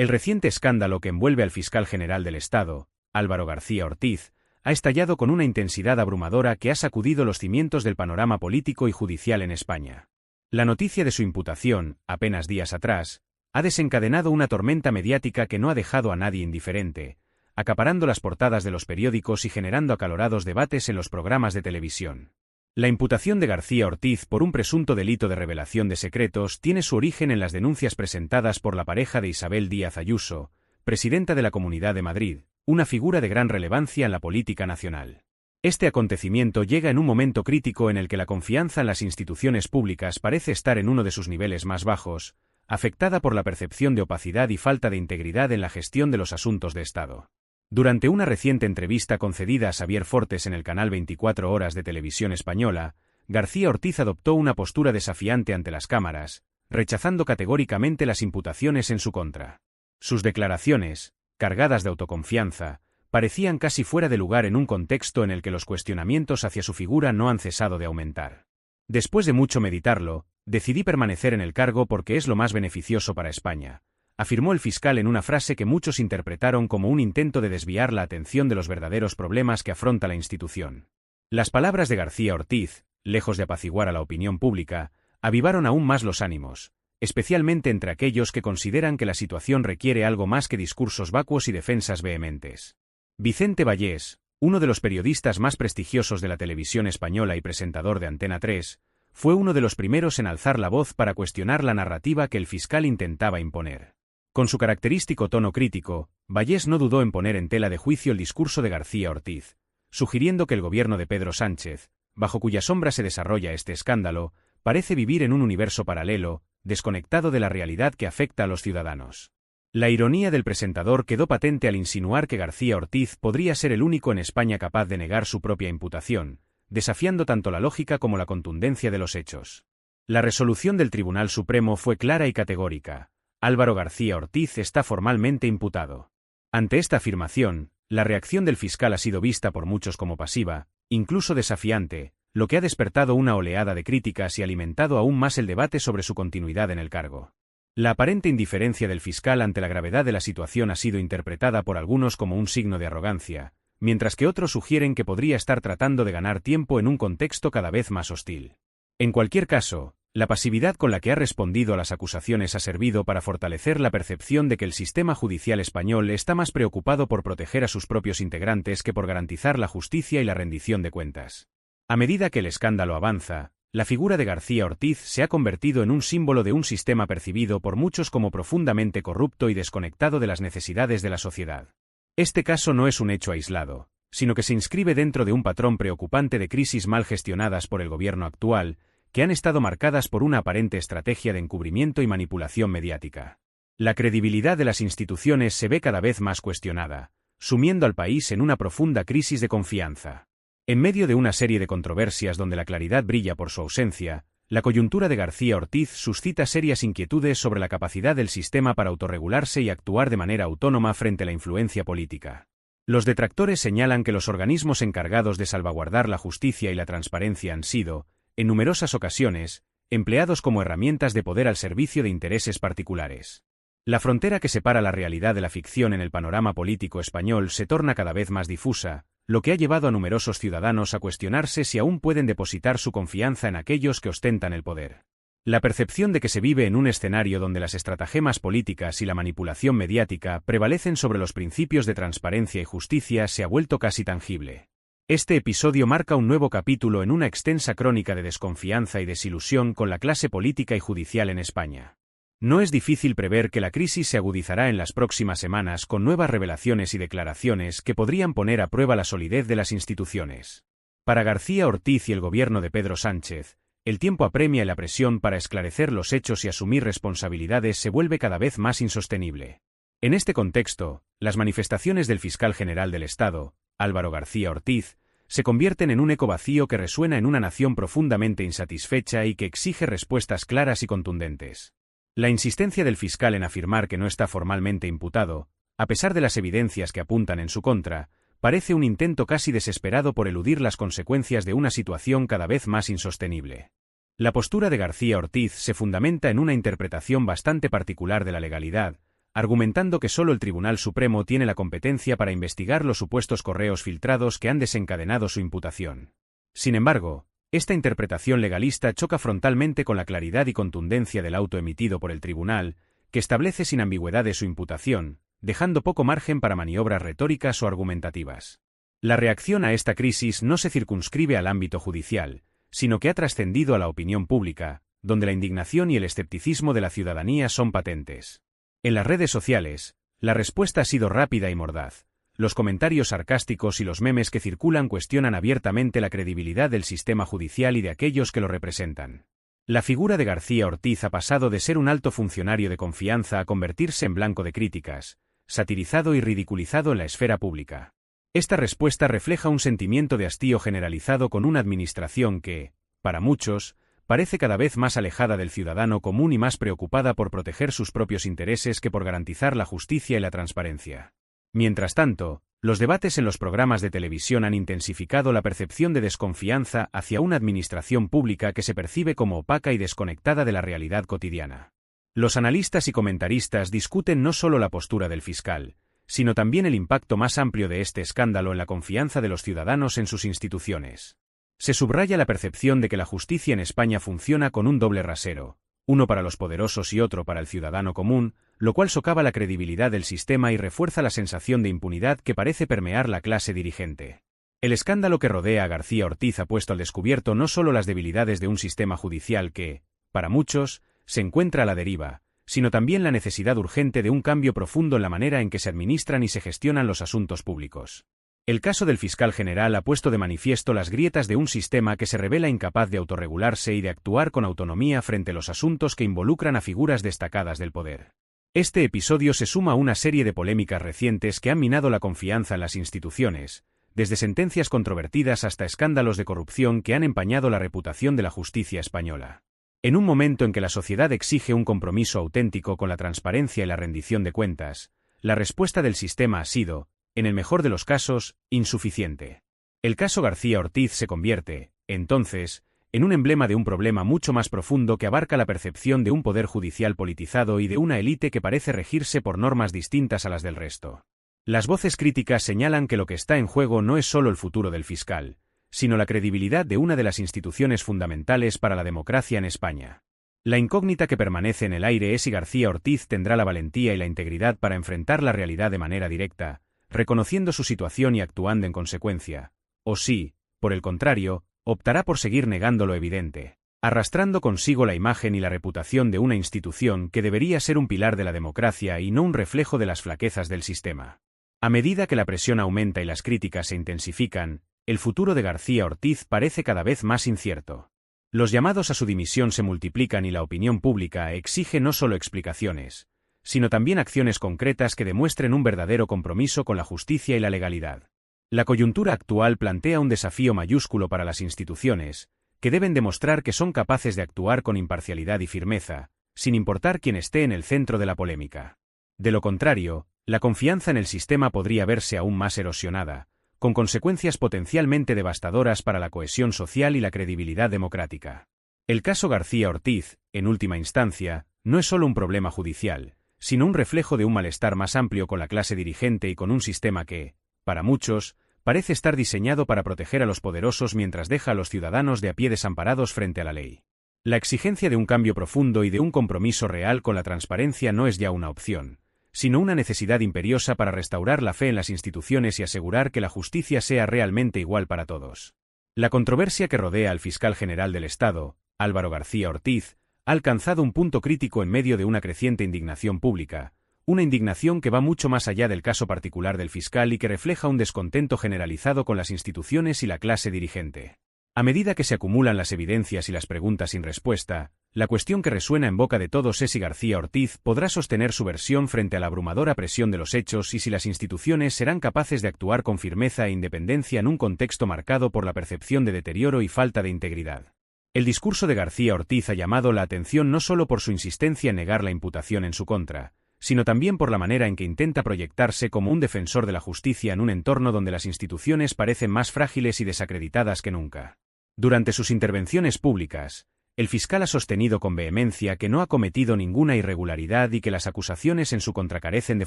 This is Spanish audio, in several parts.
El reciente escándalo que envuelve al fiscal general del Estado, Álvaro García Ortiz, ha estallado con una intensidad abrumadora que ha sacudido los cimientos del panorama político y judicial en España. La noticia de su imputación, apenas días atrás, ha desencadenado una tormenta mediática que no ha dejado a nadie indiferente, acaparando las portadas de los periódicos y generando acalorados debates en los programas de televisión. La imputación de García Ortiz por un presunto delito de revelación de secretos tiene su origen en las denuncias presentadas por la pareja de Isabel Díaz Ayuso, presidenta de la Comunidad de Madrid, una figura de gran relevancia en la política nacional. Este acontecimiento llega en un momento crítico en el que la confianza en las instituciones públicas parece estar en uno de sus niveles más bajos, afectada por la percepción de opacidad y falta de integridad en la gestión de los asuntos de Estado. Durante una reciente entrevista concedida a Xavier Fortes en el canal 24 Horas de Televisión Española, García Ortiz adoptó una postura desafiante ante las cámaras, rechazando categóricamente las imputaciones en su contra. Sus declaraciones, cargadas de autoconfianza, parecían casi fuera de lugar en un contexto en el que los cuestionamientos hacia su figura no han cesado de aumentar. Después de mucho meditarlo, decidí permanecer en el cargo porque es lo más beneficioso para España, afirmó el fiscal en una frase que muchos interpretaron como un intento de desviar la atención de los verdaderos problemas que afronta la institución. Las palabras de García Ortiz, lejos de apaciguar a la opinión pública, avivaron aún más los ánimos, especialmente entre aquellos que consideran que la situación requiere algo más que discursos vacuos y defensas vehementes. Vicente Vallés, uno de los periodistas más prestigiosos de la televisión española y presentador de Antena 3, fue uno de los primeros en alzar la voz para cuestionar la narrativa que el fiscal intentaba imponer. Con su característico tono crítico, Vallés no dudó en poner en tela de juicio el discurso de García Ortiz, sugiriendo que el gobierno de Pedro Sánchez, bajo cuya sombra se desarrolla este escándalo, parece vivir en un universo paralelo, desconectado de la realidad que afecta a los ciudadanos. La ironía del presentador quedó patente al insinuar que García Ortiz podría ser el único en España capaz de negar su propia imputación, desafiando tanto la lógica como la contundencia de los hechos. La resolución del Tribunal Supremo fue clara y categórica. Álvaro García Ortiz está formalmente imputado. Ante esta afirmación, la reacción del fiscal ha sido vista por muchos como pasiva, incluso desafiante, lo que ha despertado una oleada de críticas y alimentado aún más el debate sobre su continuidad en el cargo. La aparente indiferencia del fiscal ante la gravedad de la situación ha sido interpretada por algunos como un signo de arrogancia, mientras que otros sugieren que podría estar tratando de ganar tiempo en un contexto cada vez más hostil. En cualquier caso, la pasividad con la que ha respondido a las acusaciones ha servido para fortalecer la percepción de que el sistema judicial español está más preocupado por proteger a sus propios integrantes que por garantizar la justicia y la rendición de cuentas. A medida que el escándalo avanza, la figura de García Ortiz se ha convertido en un símbolo de un sistema percibido por muchos como profundamente corrupto y desconectado de las necesidades de la sociedad. Este caso no es un hecho aislado, sino que se inscribe dentro de un patrón preocupante de crisis mal gestionadas por el gobierno actual, que han estado marcadas por una aparente estrategia de encubrimiento y manipulación mediática. La credibilidad de las instituciones se ve cada vez más cuestionada, sumiendo al país en una profunda crisis de confianza. En medio de una serie de controversias donde la claridad brilla por su ausencia, la coyuntura de García Ortiz suscita serias inquietudes sobre la capacidad del sistema para autorregularse y actuar de manera autónoma frente a la influencia política. Los detractores señalan que los organismos encargados de salvaguardar la justicia y la transparencia han sido, en numerosas ocasiones, empleados como herramientas de poder al servicio de intereses particulares. La frontera que separa la realidad de la ficción en el panorama político español se torna cada vez más difusa, lo que ha llevado a numerosos ciudadanos a cuestionarse si aún pueden depositar su confianza en aquellos que ostentan el poder. La percepción de que se vive en un escenario donde las estratagemas políticas y la manipulación mediática prevalecen sobre los principios de transparencia y justicia se ha vuelto casi tangible. Este episodio marca un nuevo capítulo en una extensa crónica de desconfianza y desilusión con la clase política y judicial en España. No es difícil prever que la crisis se agudizará en las próximas semanas con nuevas revelaciones y declaraciones que podrían poner a prueba la solidez de las instituciones. Para García Ortiz y el gobierno de Pedro Sánchez, el tiempo apremia y la presión para esclarecer los hechos y asumir responsabilidades se vuelve cada vez más insostenible. En este contexto, las manifestaciones del fiscal general del Estado, Álvaro García Ortiz, se convierten en un eco vacío que resuena en una nación profundamente insatisfecha y que exige respuestas claras y contundentes. La insistencia del fiscal en afirmar que no está formalmente imputado, a pesar de las evidencias que apuntan en su contra, parece un intento casi desesperado por eludir las consecuencias de una situación cada vez más insostenible. La postura de García Ortiz se fundamenta en una interpretación bastante particular de la legalidad, argumentando que solo el Tribunal Supremo tiene la competencia para investigar los supuestos correos filtrados que han desencadenado su imputación. Sin embargo, esta interpretación legalista choca frontalmente con la claridad y contundencia del auto emitido por el tribunal, que establece sin ambigüedades su imputación, dejando poco margen para maniobras retóricas o argumentativas. La reacción a esta crisis no se circunscribe al ámbito judicial, sino que ha trascendido a la opinión pública, donde la indignación y el escepticismo de la ciudadanía son patentes. En las redes sociales, la respuesta ha sido rápida y mordaz. Los comentarios sarcásticos y los memes que circulan cuestionan abiertamente la credibilidad del sistema judicial y de aquellos que lo representan. La figura de García Ortiz ha pasado de ser un alto funcionario de confianza a convertirse en blanco de críticas, satirizado y ridiculizado en la esfera pública. Esta respuesta refleja un sentimiento de hastío generalizado con una administración que, para muchos, parece cada vez más alejada del ciudadano común y más preocupada por proteger sus propios intereses que por garantizar la justicia y la transparencia. Mientras tanto, los debates en los programas de televisión han intensificado la percepción de desconfianza hacia una administración pública que se percibe como opaca y desconectada de la realidad cotidiana. Los analistas y comentaristas discuten no solo la postura del fiscal, sino también el impacto más amplio de este escándalo en la confianza de los ciudadanos en sus instituciones. Se subraya la percepción de que la justicia en España funciona con un doble rasero, uno para los poderosos y otro para el ciudadano común, lo cual socava la credibilidad del sistema y refuerza la sensación de impunidad que parece permear la clase dirigente. El escándalo que rodea a García Ortiz ha puesto al descubierto no solo las debilidades de un sistema judicial que, para muchos, se encuentra a la deriva, sino también la necesidad urgente de un cambio profundo en la manera en que se administran y se gestionan los asuntos públicos. El caso del fiscal general ha puesto de manifiesto las grietas de un sistema que se revela incapaz de autorregularse y de actuar con autonomía frente a los asuntos que involucran a figuras destacadas del poder. Este episodio se suma a una serie de polémicas recientes que han minado la confianza en las instituciones, desde sentencias controvertidas hasta escándalos de corrupción que han empañado la reputación de la justicia española. En un momento en que la sociedad exige un compromiso auténtico con la transparencia y la rendición de cuentas, la respuesta del sistema ha sido, en el mejor de los casos, insuficiente. El caso García Ortiz se convierte, entonces, en un emblema de un problema mucho más profundo que abarca la percepción de un poder judicial politizado y de una élite que parece regirse por normas distintas a las del resto. Las voces críticas señalan que lo que está en juego no es solo el futuro del fiscal, sino la credibilidad de una de las instituciones fundamentales para la democracia en España. La incógnita que permanece en el aire es si García Ortiz tendrá la valentía y la integridad para enfrentar la realidad de manera directa, reconociendo su situación y actuando en consecuencia, o si, por el contrario, optará por seguir negando lo evidente, arrastrando consigo la imagen y la reputación de una institución que debería ser un pilar de la democracia y no un reflejo de las flaquezas del sistema. A medida que la presión aumenta y las críticas se intensifican, el futuro de García Ortiz parece cada vez más incierto. Los llamados a su dimisión se multiplican y la opinión pública exige no solo explicaciones, sino también acciones concretas que demuestren un verdadero compromiso con la justicia y la legalidad. La coyuntura actual plantea un desafío mayúsculo para las instituciones, que deben demostrar que son capaces de actuar con imparcialidad y firmeza, sin importar quién esté en el centro de la polémica. De lo contrario, la confianza en el sistema podría verse aún más erosionada, con consecuencias potencialmente devastadoras para la cohesión social y la credibilidad democrática. El caso García Ortiz, en última instancia, no es solo un problema judicial, sino un reflejo de un malestar más amplio con la clase dirigente y con un sistema que, para muchos, parece estar diseñado para proteger a los poderosos mientras deja a los ciudadanos de a pie desamparados frente a la ley. La exigencia de un cambio profundo y de un compromiso real con la transparencia no es ya una opción, sino una necesidad imperiosa para restaurar la fe en las instituciones y asegurar que la justicia sea realmente igual para todos. La controversia que rodea al fiscal general del Estado, Álvaro García Ortiz, ha alcanzado un punto crítico en medio de una creciente indignación pública, una indignación que va mucho más allá del caso particular del fiscal y que refleja un descontento generalizado con las instituciones y la clase dirigente. A medida que se acumulan las evidencias y las preguntas sin respuesta, la cuestión que resuena en boca de todos es si García Ortiz podrá sostener su versión frente a la abrumadora presión de los hechos y si las instituciones serán capaces de actuar con firmeza e independencia en un contexto marcado por la percepción de deterioro y falta de integridad. El discurso de García Ortiz ha llamado la atención no solo por su insistencia en negar la imputación en su contra, sino también por la manera en que intenta proyectarse como un defensor de la justicia en un entorno donde las instituciones parecen más frágiles y desacreditadas que nunca. Durante sus intervenciones públicas, el fiscal ha sostenido con vehemencia que no ha cometido ninguna irregularidad y que las acusaciones en su contra carecen de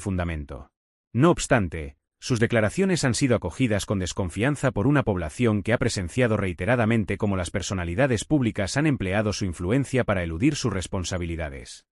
fundamento. No obstante, sus declaraciones han sido acogidas con desconfianza por una población que ha presenciado reiteradamente cómo las personalidades públicas han empleado su influencia para eludir sus responsabilidades.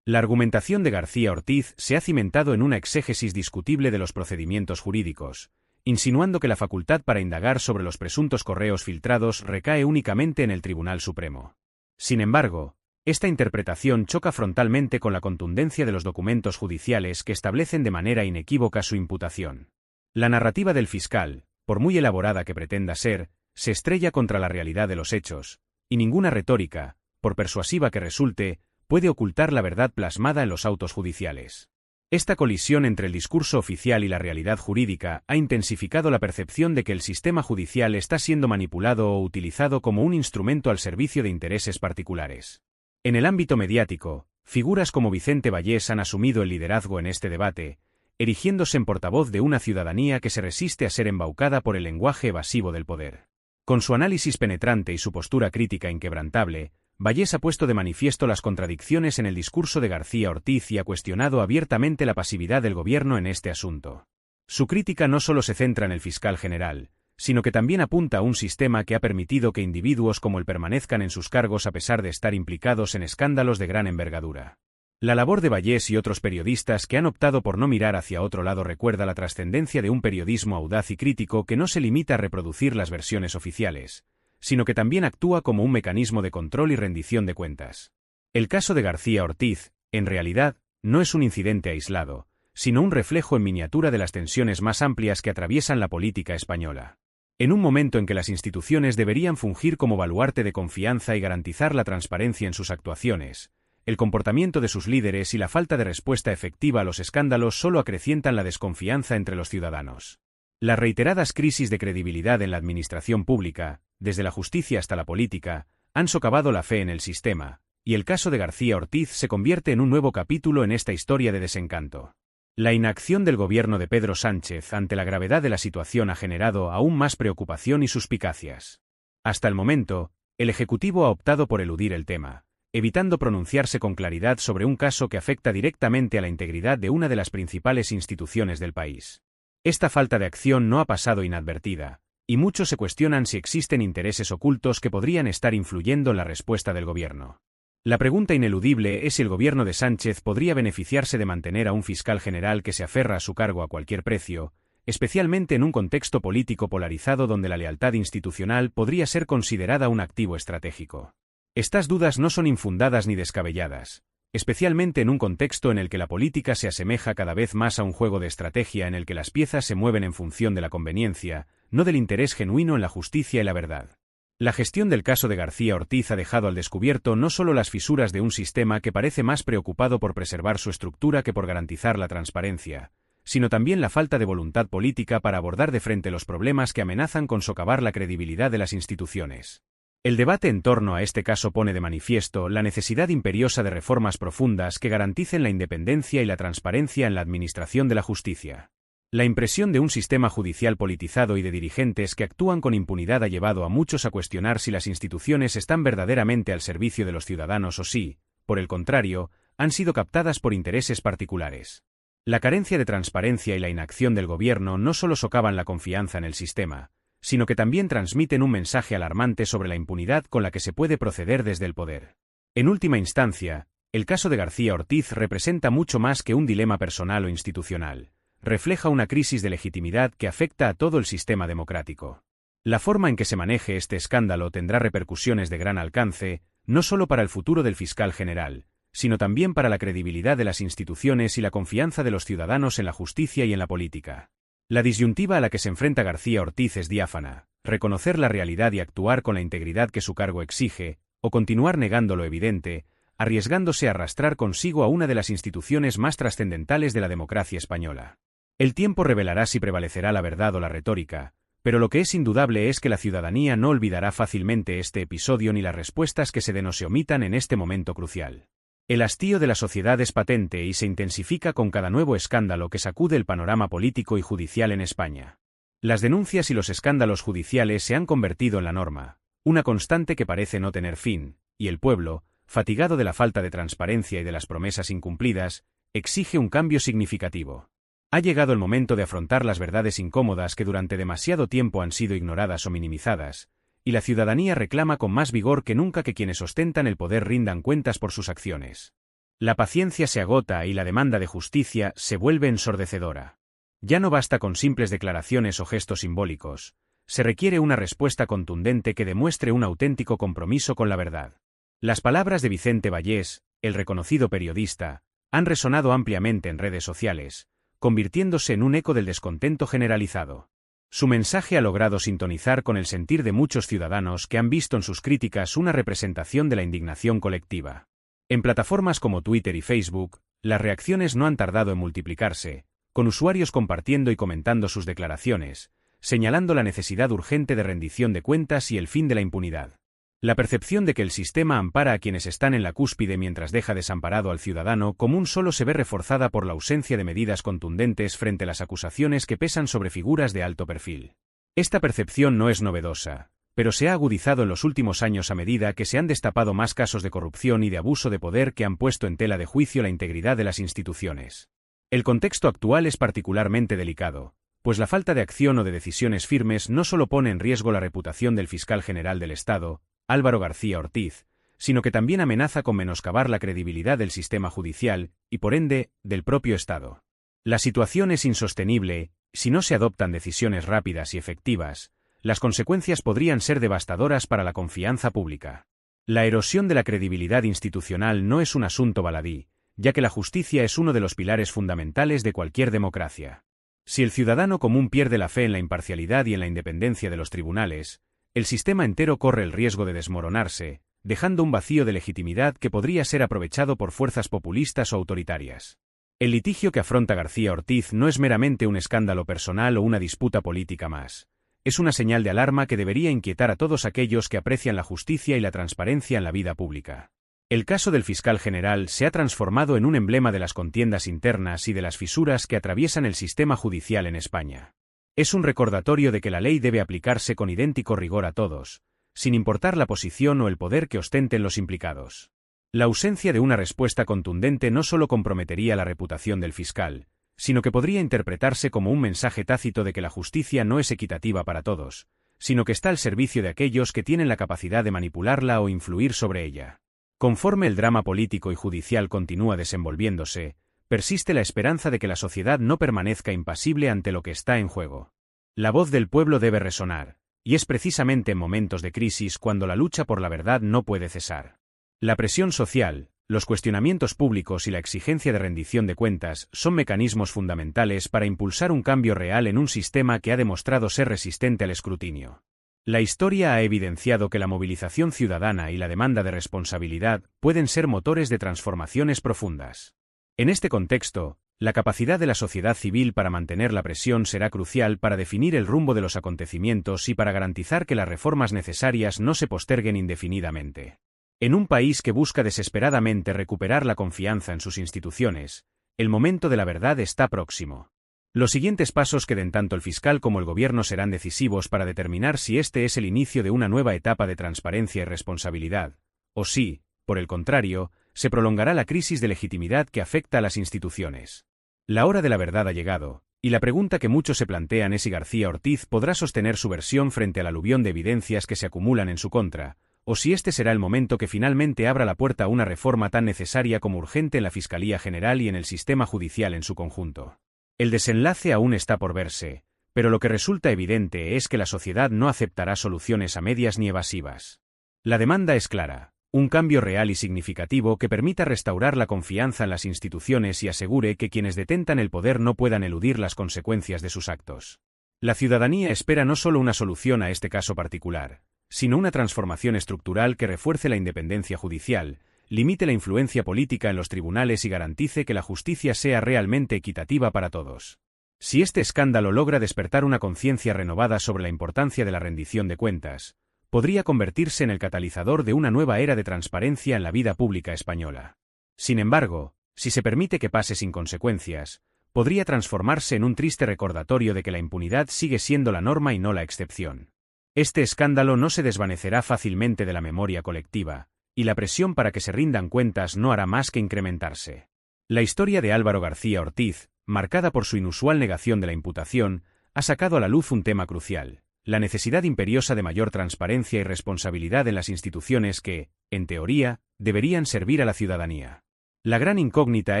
La argumentación de García Ortiz se ha cimentado en una exégesis discutible de los procedimientos jurídicos, insinuando que la facultad para indagar sobre los presuntos correos filtrados recae únicamente en el Tribunal Supremo. Sin embargo, esta interpretación choca frontalmente con la contundencia de los documentos judiciales que establecen de manera inequívoca su imputación. La narrativa del fiscal, por muy elaborada que pretenda ser, se estrella contra la realidad de los hechos, y ninguna retórica, por persuasiva que resulte, puede ocultar la verdad plasmada en los autos judiciales. Esta colisión entre el discurso oficial y la realidad jurídica ha intensificado la percepción de que el sistema judicial está siendo manipulado o utilizado como un instrumento al servicio de intereses particulares. En el ámbito mediático, figuras como Vicente Vallés han asumido el liderazgo en este debate, erigiéndose en portavoz de una ciudadanía que se resiste a ser embaucada por el lenguaje evasivo del poder. Con su análisis penetrante y su postura crítica inquebrantable, Vallés ha puesto de manifiesto las contradicciones en el discurso de García Ortiz y ha cuestionado abiertamente la pasividad del gobierno en este asunto. Su crítica no solo se centra en el fiscal general, sino que también apunta a un sistema que ha permitido que individuos como él permanezcan en sus cargos a pesar de estar implicados en escándalos de gran envergadura. La labor de Vallés y otros periodistas que han optado por no mirar hacia otro lado recuerda la trascendencia de un periodismo audaz y crítico que no se limita a reproducir las versiones oficiales, sino que también actúa como un mecanismo de control y rendición de cuentas. El caso de García Ortiz, en realidad, no es un incidente aislado, sino un reflejo en miniatura de las tensiones más amplias que atraviesan la política española. En un momento en que las instituciones deberían fungir como baluarte de confianza y garantizar la transparencia en sus actuaciones, el comportamiento de sus líderes y la falta de respuesta efectiva a los escándalos solo acrecientan la desconfianza entre los ciudadanos. Las reiteradas crisis de credibilidad en la administración pública, desde la justicia hasta la política, han socavado la fe en el sistema, y el caso de García Ortiz se convierte en un nuevo capítulo en esta historia de desencanto. La inacción del gobierno de Pedro Sánchez ante la gravedad de la situación ha generado aún más preocupación y suspicacias. Hasta el momento, el Ejecutivo ha optado por eludir el tema, evitando pronunciarse con claridad sobre un caso que afecta directamente a la integridad de una de las principales instituciones del país. Esta falta de acción no ha pasado inadvertida, y muchos se cuestionan si existen intereses ocultos que podrían estar influyendo en la respuesta del gobierno. La pregunta ineludible es si el gobierno de Sánchez podría beneficiarse de mantener a un fiscal general que se aferra a su cargo a cualquier precio, especialmente en un contexto político polarizado donde la lealtad institucional podría ser considerada un activo estratégico. Estas dudas no son infundadas ni descabelladas, especialmente en un contexto en el que la política se asemeja cada vez más a un juego de estrategia en el que las piezas se mueven en función de la conveniencia, no del interés genuino en la justicia y la verdad. La gestión del caso de García Ortiz ha dejado al descubierto no solo las fisuras de un sistema que parece más preocupado por preservar su estructura que por garantizar la transparencia, sino también la falta de voluntad política para abordar de frente los problemas que amenazan con socavar la credibilidad de las instituciones. El debate en torno a este caso pone de manifiesto la necesidad imperiosa de reformas profundas que garanticen la independencia y la transparencia en la administración de la justicia. La impresión de un sistema judicial politizado y de dirigentes que actúan con impunidad ha llevado a muchos a cuestionar si las instituciones están verdaderamente al servicio de los ciudadanos o si, por el contrario, han sido captadas por intereses particulares. La carencia de transparencia y la inacción del gobierno no solo socavan la confianza en el sistema, sino que también transmiten un mensaje alarmante sobre la impunidad con la que se puede proceder desde el poder. En última instancia, el caso de García Ortiz representa mucho más que un dilema personal o institucional. Refleja una crisis de legitimidad que afecta a todo el sistema democrático. La forma en que se maneje este escándalo tendrá repercusiones de gran alcance, no solo para el futuro del fiscal general, sino también para la credibilidad de las instituciones y la confianza de los ciudadanos en la justicia y en la política. La disyuntiva a la que se enfrenta García Ortiz es diáfana: reconocer la realidad y actuar con la integridad que su cargo exige, o continuar negando lo evidente, arriesgándose a arrastrar consigo a una de las instituciones más trascendentales de la democracia española. El tiempo revelará si prevalecerá la verdad o la retórica, pero lo que es indudable es que la ciudadanía no olvidará fácilmente este episodio ni las respuestas que se den o se omitan en este momento crucial. El hastío de la sociedad es patente y se intensifica con cada nuevo escándalo que sacude el panorama político y judicial en España. Las denuncias y los escándalos judiciales se han convertido en la norma, una constante que parece no tener fin, y el pueblo, fatigado de la falta de transparencia y de las promesas incumplidas, exige un cambio significativo. Ha llegado el momento de afrontar las verdades incómodas que durante demasiado tiempo han sido ignoradas o minimizadas, y la ciudadanía reclama con más vigor que nunca que quienes ostentan el poder rindan cuentas por sus acciones. La paciencia se agota y la demanda de justicia se vuelve ensordecedora. Ya no basta con simples declaraciones o gestos simbólicos, se requiere una respuesta contundente que demuestre un auténtico compromiso con la verdad. Las palabras de Vicente Vallés, el reconocido periodista, han resonado ampliamente en redes sociales, convirtiéndose en un eco del descontento generalizado. Su mensaje ha logrado sintonizar con el sentir de muchos ciudadanos que han visto en sus críticas una representación de la indignación colectiva. En plataformas como Twitter y Facebook, las reacciones no han tardado en multiplicarse, con usuarios compartiendo y comentando sus declaraciones, señalando la necesidad urgente de rendición de cuentas y el fin de la impunidad. La percepción de que el sistema ampara a quienes están en la cúspide mientras deja desamparado al ciudadano común solo se ve reforzada por la ausencia de medidas contundentes frente a las acusaciones que pesan sobre figuras de alto perfil. Esta percepción no es novedosa, pero se ha agudizado en los últimos años a medida que se han destapado más casos de corrupción y de abuso de poder que han puesto en tela de juicio la integridad de las instituciones. El contexto actual es particularmente delicado, pues la falta de acción o de decisiones firmes no solo pone en riesgo la reputación del fiscal general del Estado, Álvaro García Ortiz, sino que también amenaza con menoscabar la credibilidad del sistema judicial y, por ende, del propio Estado. La situación es insostenible, si no se adoptan decisiones rápidas y efectivas, las consecuencias podrían ser devastadoras para la confianza pública. La erosión de la credibilidad institucional no es un asunto baladí, ya que la justicia es uno de los pilares fundamentales de cualquier democracia. Si el ciudadano común pierde la fe en la imparcialidad y en la independencia de los tribunales, el sistema entero corre el riesgo de desmoronarse, dejando un vacío de legitimidad que podría ser aprovechado por fuerzas populistas o autoritarias. El litigio que afronta García Ortiz no es meramente un escándalo personal o una disputa política más. Es una señal de alarma que debería inquietar a todos aquellos que aprecian la justicia y la transparencia en la vida pública. El caso del fiscal general se ha transformado en un emblema de las contiendas internas y de las fisuras que atraviesan el sistema judicial en España. Es un recordatorio de que la ley debe aplicarse con idéntico rigor a todos, sin importar la posición o el poder que ostenten los implicados. La ausencia de una respuesta contundente no solo comprometería la reputación del fiscal, sino que podría interpretarse como un mensaje tácito de que la justicia no es equitativa para todos, sino que está al servicio de aquellos que tienen la capacidad de manipularla o influir sobre ella. Conforme el drama político y judicial continúa desenvolviéndose, persiste la esperanza de que la sociedad no permanezca impasible ante lo que está en juego. La voz del pueblo debe resonar, y es precisamente en momentos de crisis cuando la lucha por la verdad no puede cesar. La presión social, los cuestionamientos públicos y la exigencia de rendición de cuentas son mecanismos fundamentales para impulsar un cambio real en un sistema que ha demostrado ser resistente al escrutinio. La historia ha evidenciado que la movilización ciudadana y la demanda de responsabilidad pueden ser motores de transformaciones profundas. En este contexto, la capacidad de la sociedad civil para mantener la presión será crucial para definir el rumbo de los acontecimientos y para garantizar que las reformas necesarias no se posterguen indefinidamente. En un país que busca desesperadamente recuperar la confianza en sus instituciones, el momento de la verdad está próximo. Los siguientes pasos que den tanto el fiscal como el gobierno serán decisivos para determinar si este es el inicio de una nueva etapa de transparencia y responsabilidad, o si, por el contrario, se prolongará la crisis de legitimidad que afecta a las instituciones. La hora de la verdad ha llegado, y la pregunta que muchos se plantean es si García Ortiz podrá sostener su versión frente al aluvión de evidencias que se acumulan en su contra, o si este será el momento que finalmente abra la puerta a una reforma tan necesaria como urgente en la Fiscalía General y en el sistema judicial en su conjunto. El desenlace aún está por verse, pero lo que resulta evidente es que la sociedad no aceptará soluciones a medias ni evasivas. La demanda es clara. Un cambio real y significativo que permita restaurar la confianza en las instituciones y asegure que quienes detentan el poder no puedan eludir las consecuencias de sus actos. La ciudadanía espera no solo una solución a este caso particular, sino una transformación estructural que refuerce la independencia judicial, limite la influencia política en los tribunales y garantice que la justicia sea realmente equitativa para todos. Si este escándalo logra despertar una conciencia renovada sobre la importancia de la rendición de cuentas, podría convertirse en el catalizador de una nueva era de transparencia en la vida pública española. Sin embargo, si se permite que pase sin consecuencias, podría transformarse en un triste recordatorio de que la impunidad sigue siendo la norma y no la excepción. Este escándalo no se desvanecerá fácilmente de la memoria colectiva, y la presión para que se rindan cuentas no hará más que incrementarse. La historia de Álvaro García Ortiz, marcada por su inusual negación de la imputación, ha sacado a la luz un tema crucial: la necesidad imperiosa de mayor transparencia y responsabilidad en las instituciones que, en teoría, deberían servir a la ciudadanía. La gran incógnita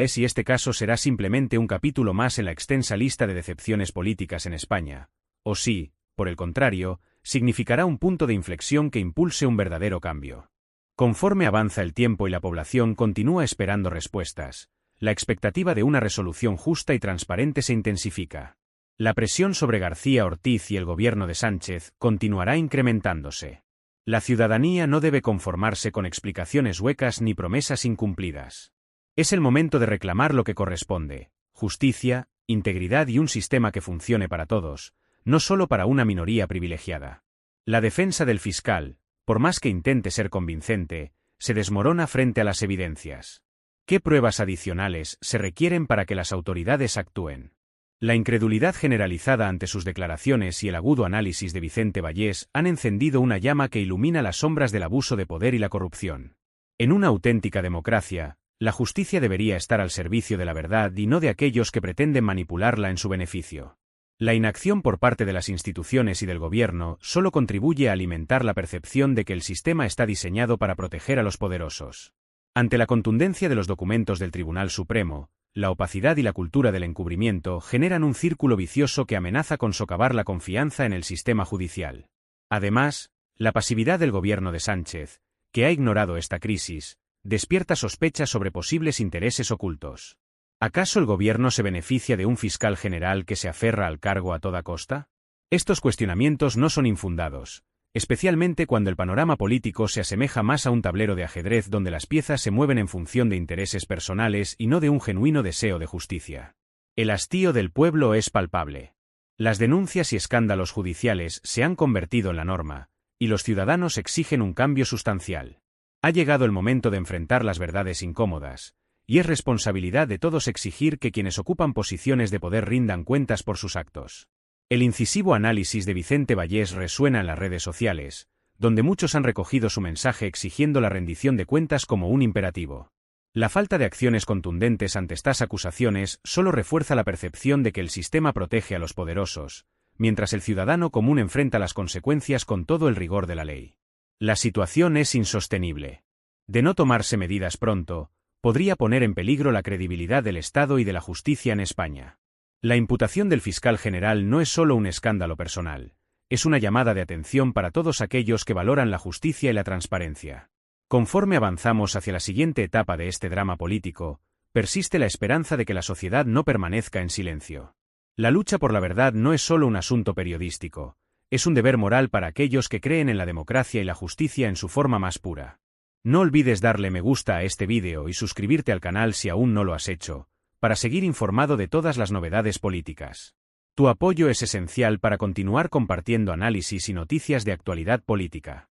es si este caso será simplemente un capítulo más en la extensa lista de decepciones políticas en España, o si, por el contrario, significará un punto de inflexión que impulse un verdadero cambio. Conforme avanza el tiempo y la población continúa esperando respuestas, la expectativa de una resolución justa y transparente se intensifica. La presión sobre García Ortiz y el gobierno de Sánchez continuará incrementándose. La ciudadanía no debe conformarse con explicaciones huecas ni promesas incumplidas. Es el momento de reclamar lo que corresponde: justicia, integridad y un sistema que funcione para todos, no solo para una minoría privilegiada. La defensa del fiscal, por más que intente ser convincente, se desmorona frente a las evidencias. ¿Qué pruebas adicionales se requieren para que las autoridades actúen? La incredulidad generalizada ante sus declaraciones y el agudo análisis de Vicente Vallés han encendido una llama que ilumina las sombras del abuso de poder y la corrupción. En una auténtica democracia, la justicia debería estar al servicio de la verdad y no de aquellos que pretenden manipularla en su beneficio. La inacción por parte de las instituciones y del gobierno solo contribuye a alimentar la percepción de que el sistema está diseñado para proteger a los poderosos. Ante la contundencia de los documentos del Tribunal Supremo, la opacidad y la cultura del encubrimiento generan un círculo vicioso que amenaza con socavar la confianza en el sistema judicial. Además, la pasividad del gobierno de Sánchez, que ha ignorado esta crisis, despierta sospechas sobre posibles intereses ocultos. ¿Acaso el gobierno se beneficia de un fiscal general que se aferra al cargo a toda costa? Estos cuestionamientos no son infundados, especialmente cuando el panorama político se asemeja más a un tablero de ajedrez donde las piezas se mueven en función de intereses personales y no de un genuino deseo de justicia. El hastío del pueblo es palpable. Las denuncias y escándalos judiciales se han convertido en la norma, y los ciudadanos exigen un cambio sustancial. Ha llegado el momento de enfrentar las verdades incómodas, y es responsabilidad de todos exigir que quienes ocupan posiciones de poder rindan cuentas por sus actos. El incisivo análisis de Vicente Vallés resuena en las redes sociales, donde muchos han recogido su mensaje exigiendo la rendición de cuentas como un imperativo. La falta de acciones contundentes ante estas acusaciones solo refuerza la percepción de que el sistema protege a los poderosos, mientras el ciudadano común enfrenta las consecuencias con todo el rigor de la ley. La situación es insostenible. De no tomarse medidas pronto, podría poner en peligro la credibilidad del Estado y de la justicia en España. La imputación del fiscal general no es solo un escándalo personal, es una llamada de atención para todos aquellos que valoran la justicia y la transparencia. Conforme avanzamos hacia la siguiente etapa de este drama político, persiste la esperanza de que la sociedad no permanezca en silencio. La lucha por la verdad no es solo un asunto periodístico, es un deber moral para aquellos que creen en la democracia y la justicia en su forma más pura. No olvides darle me gusta a este vídeo y suscribirte al canal si aún no lo has hecho, para seguir informado de todas las novedades políticas. Tu apoyo es esencial para continuar compartiendo análisis y noticias de actualidad política.